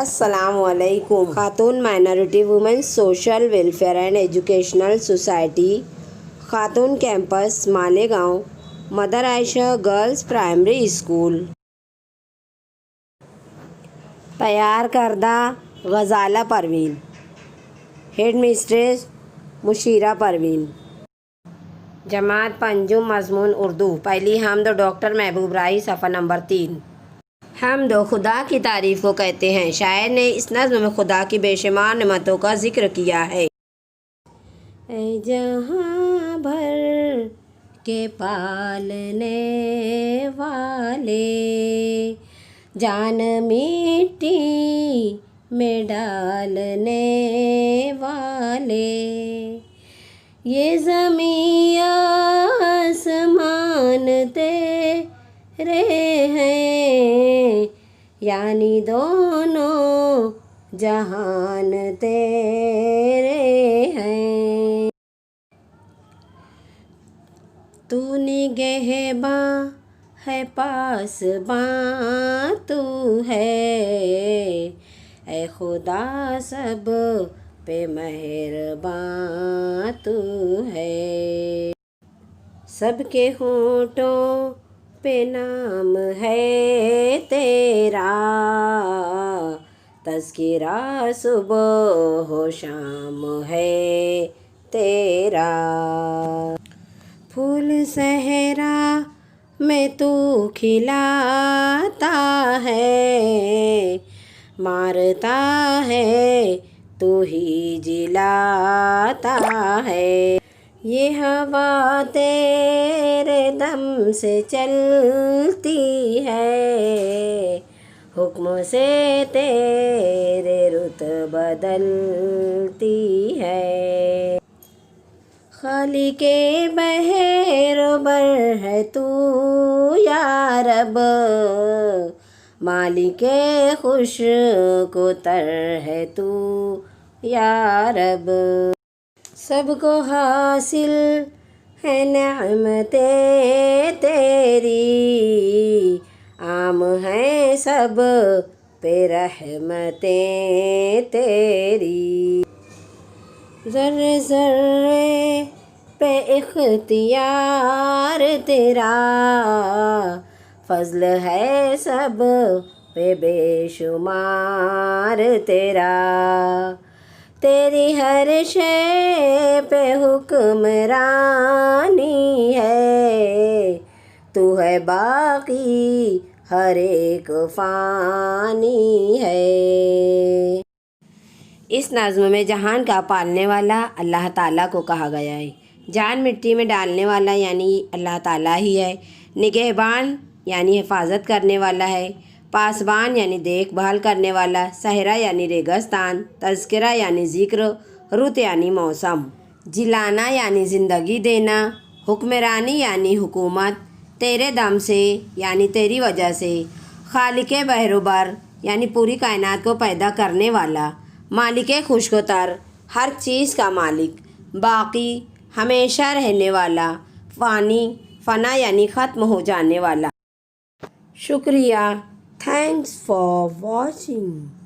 السلام علیکم۔ Khatoon minority women's social welfare and educational society Khatoon campus Malegaon mother Ayesha girls primary school تیار کردہ غزالہ پروین، ہیڈ مسٹریس مشیرہ پروین، جماعت پنجم مضمون اردو، پہلی حمد ڈاکٹر محبوب راہی، صفحہ نمبر 3۔ حمد خدا کی تعریف کو کہتے ہیں۔ شاعر نے اس نظم میں خدا کی بے شمار نعمتوں کا ذکر کیا ہے۔ اے جہاں بھر کے پالنے والے، جان مٹی میں ڈالنے والے، یہ زمین آسمان تیرے ہیں، یعنی دونوں جہان تیرے ہیں۔ تو نگہباں ہے پاسباں تو ہے، اے خدا سب پہ مہرباں تو ہے۔ سب کے ہونٹوں پہ نام ہے تیرا، تذکرہ صبح و شام ہے تیرا۔ پھول صحرا میں تو کھلاتا ہے، مارتا ہے تو ہی جلاتا ہے۔ یہ ہوا تیرے دم سے چلتی ہے، حکم سے تیرے رت بدلتی ہے۔ خالق بحر و بر ہے تو یا رب، مالک خشک و تر ہے تو یا رب۔ سب کو حاصل ہے نعمتیں تیری، عام ہیں سب پہ رحمتیں تیری۔ ذرے ذرے پہ اختیار تیرا، فضل ہے سب پہ بے شمار تیرا۔ تیری ہر شے پہ حکمرانی ہے، تو ہے باقی ہر ایک فانی ہے۔ اس نظم میں جہان کا پالنے والا اللہ تعالیٰ کو کہا گیا ہے۔ جان مٹی میں ڈالنے والا یعنی اللہ تعالیٰ ہی ہے۔ نگہبان یعنی حفاظت کرنے والا ہے۔ پاسبان یعنی دیکھ بھال کرنے والا۔ صحرا یعنی ریگستان۔ تذکرہ یعنی ذکر۔ رت یعنی موسم۔ جلانا یعنی زندگی دینا۔ حکمرانی یعنی حکومت۔ تیرے دم سے یعنی تیری وجہ سے۔ خالق بحر و بر یعنی پوری کائنات کو پیدا کرنے والا۔ مالک خشک و تر ہر چیز کا مالک۔ باقی ہمیشہ رہنے والا۔ فانی فنا یعنی ختم ہو جانے والا۔ شکریہ۔ Thanks for watching.